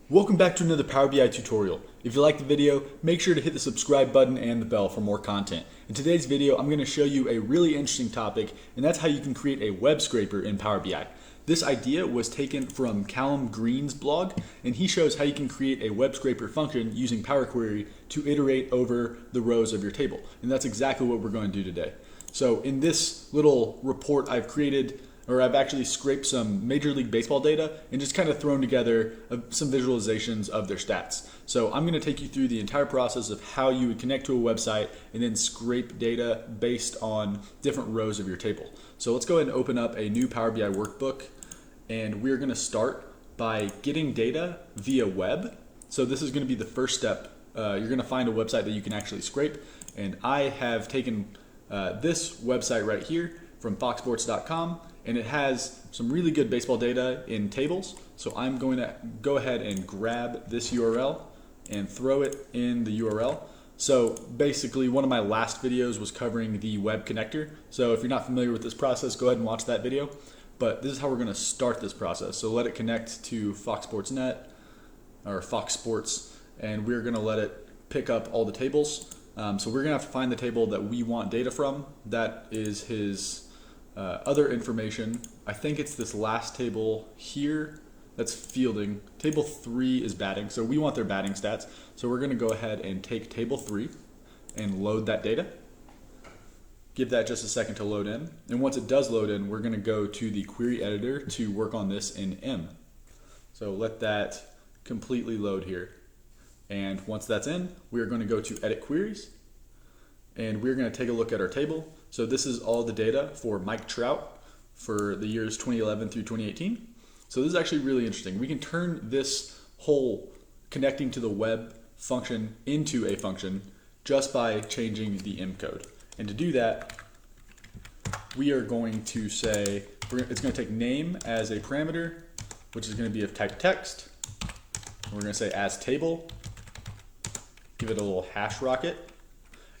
Welcome back to another Power BI tutorial. If you like the video, make sure to hit the subscribe button and the bell for more content. In today's video, I'm going to show you a really interesting topic, and that's how you can create a web scraper in Power BI. This idea was taken from Callum Green's blog, and he shows how you can create a web scraper function using Power Query to iterate over the rows of your table. And that's exactly what we're going to do today. So in this little report I've actually scraped some Major League Baseball data and just kind of thrown together some visualizations of their stats. So I'm going to take you through the entire process of how you would connect to a website and then scrape data based on different rows of your table. So let's go ahead and open up a new Power BI workbook, and we're going to start by getting data via web. So this is going to be the first step. You're going to find a website that you can actually scrape, and I have taken this website right here from foxsports.com, and it has some really good baseball data in tables. So I'm going to go ahead and grab this URL and throw it in the URL. So basically, one of my last videos was covering the web connector. So if you're not familiar with this process, go ahead and watch that video. But this is how we're going to start this process. So let it connect to Fox Sports Net or Fox Sports, and we're going to let it pick up all the tables. So we're going to have to find the table that we want data from. That is his other information. I think it's this last table here. That's fielding. Table 3 is batting. So we want their batting stats. So we're going to go ahead and take table 3 and load that data. Give that just a second to load in. And once it does load in, we're going to go to the query editor to work on this in M. So let that completely load here. And once that's in, we're going to go to edit queries, and we're going to take a look at our table. So this is all the data for Mike Trout for the years 2011 through 2018. So this is actually really interesting. We can turn this whole connecting to the web function into a function just by changing the M code. And to do that, we are going to say, it's going to take name as a parameter, which is going to be of type text. We're going to say as table, give it a little hash rocket,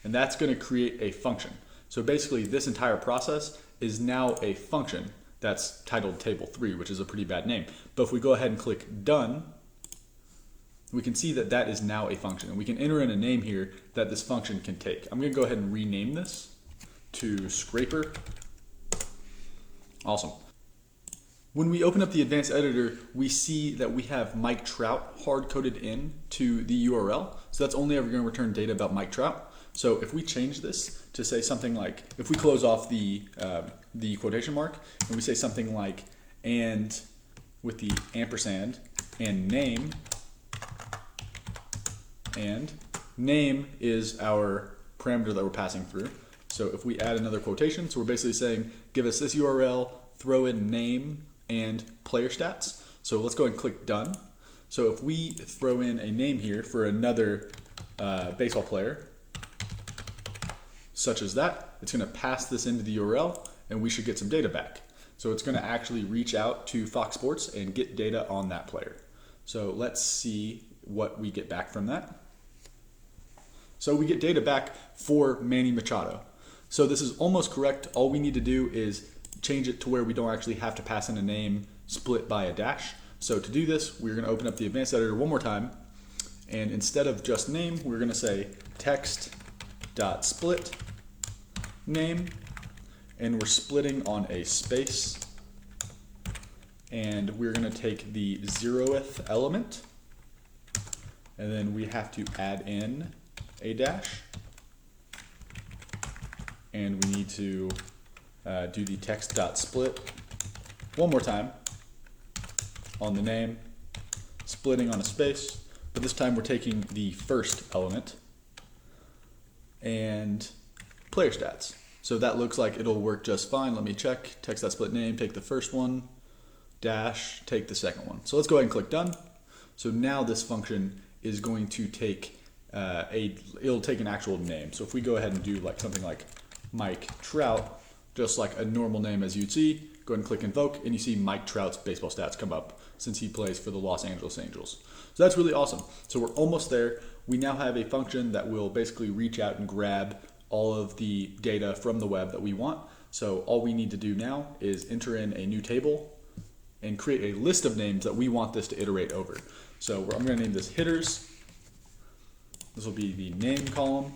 and that's going to create a function. So basically, this entire process is now a function that's titled table 3, which is a pretty bad name. But if we go ahead and click done, we can see that that is now a function. And we can enter in a name here that this function can take. I'm going to go ahead and rename this to scraper. Awesome. When we open up the advanced editor, we see that we have Mike Trout hard-coded in to the URL. So that's only ever going to return data about Mike Trout. So if we change this to say something like, if we close off the quotation mark and we say something like, and with the ampersand and name is our parameter that we're passing through. So if we add another quotation, so we're basically saying, give us this URL, throw in name and player stats. So let's go ahead and click done. So if we throw in a name here for another baseball player, such as that, it's going to pass this into the URL and we should get some data back. So it's going to actually reach out to Fox Sports and get data on that player. So let's see what we get back from that. So we get data back for Manny Machado. So this is almost correct. All we need to do is change it to where we don't actually have to pass in a name split by a dash. So to do this, we're going to open up the advanced editor one more time. And instead of just name, we're going to say text.split name, and we're splitting on a space, and we're going to take the 0th element, and then we have to add in a dash, and we need to do the text.split one more time on the name, splitting on a space, but this time we're taking the first element and player stats. So that looks like it'll work just fine. Let me check. Text.split name, take the first one, dash, take the second one. So let's go ahead and click done. So now this function is going to take it'll take an actual name. So if we go ahead and do like something like Mike Trout, just like a normal name as you'd see, go ahead and click invoke, and you see Mike Trout's baseball stats come up since he plays for the Los Angeles Angels. So that's really awesome. So we're almost there. We now have a function that will basically reach out and grab all of the data from the web that we want. So all we need to do now is enter in a new table and create a list of names that we want this to iterate over. So I'm going to name this hitters. This will be the name column.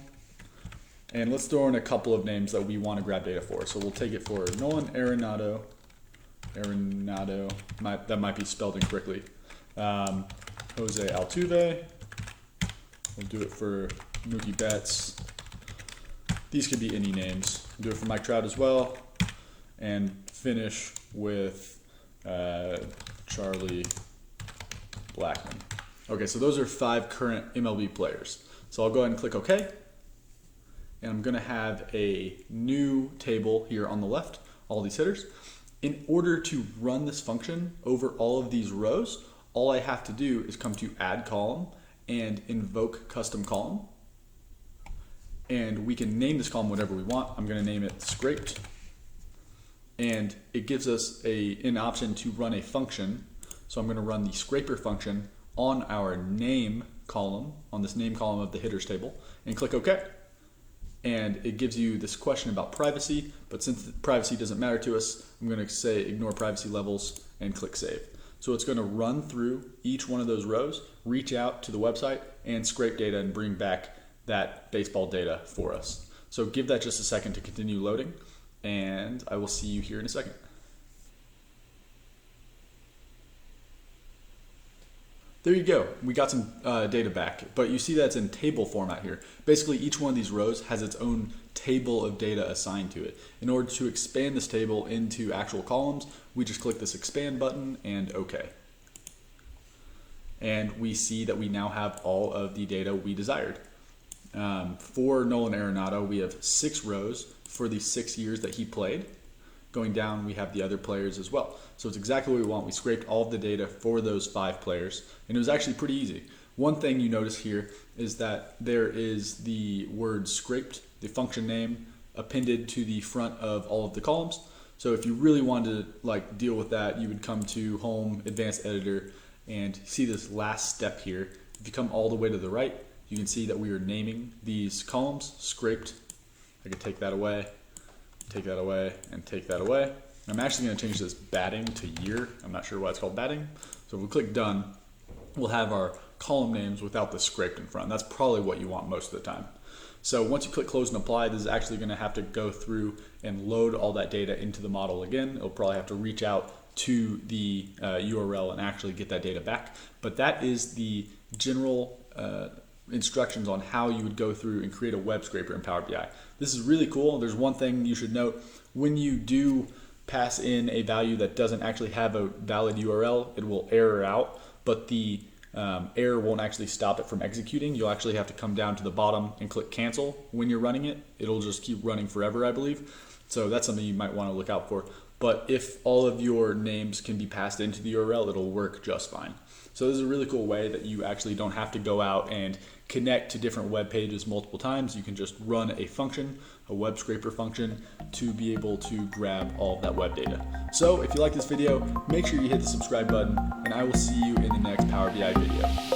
And let's throw in a couple of names that we want to grab data for. So we'll take it for Nolan Arenado. That might be spelled incorrectly. Jose Altuve. We'll do it for Mookie Betts. These could be any names. We'll do it for Mike Trout as well. And finish with Charlie Blackmon. Okay, so those are 5 current MLB players. So I'll go ahead and click OK. And I'm going to have a new table here on the left, all these hitters. In order to run this function over all of these rows, all I have to do is come to Add Column and invoke Custom Column. And we can name this column whatever we want. I'm going to name it Scraped. And it gives us an option to run a function. So I'm going to run the scraper function on our name column, on this name column of the hitters table, and click OK. And it gives you this question about privacy, but since privacy doesn't matter to us, I'm going to say ignore privacy levels and click save. So it's going to run through each one of those rows, reach out to the website, and scrape data and bring back that baseball data for us. So give that just a second to continue loading, and I will see you here in a second. There you go. We got some data back, but you see that's in table format here. Basically, each one of these rows has its own table of data assigned to it. In order to expand this table into actual columns, we just click this expand button and OK. And we see that we now have all of the data we desired. For Nolan Arenado, we have 6 rows for the 6 years that he played. Going down, we have the other players as well. So it's exactly what we want. We scraped all of the data for those 5 players, and it was actually pretty easy. One thing you notice here is that there is the word scraped, the function name, appended to the front of all of the columns. So if you really wanted to deal with that, you would come to Home, Advanced Editor, and see this last step here. If you come all the way to the right, you can see that we are naming these columns scraped. I could take that away, and take that away. I'm actually going to change this batting to year. I'm not sure why it's called batting. So if we click done, we'll have our column names without the scraped in front. That's probably what you want most of the time. So once you click close and apply, this is actually going to have to go through and load all that data into the model again. It'll probably have to reach out to the URL and actually get that data back. But that is the general instructions on how you would go through and create a web scraper in Power BI. This is really cool. There's one thing you should note. When you do pass in a value that doesn't actually have a valid URL, it will error out, but the error won't actually stop it from executing. You'll actually have to come down to the bottom and click cancel when you're running it. It'll just keep running forever, I believe. So that's something you might want to look out for. But if all of your names can be passed into the URL, it'll work just fine. So this is a really cool way that you actually don't have to go out and connect to different web pages multiple times. You can just run a function, a web scraper function, to be able to grab all of that web data. So if you like this video, make sure you hit the subscribe button, and I will see you in the next Power BI video.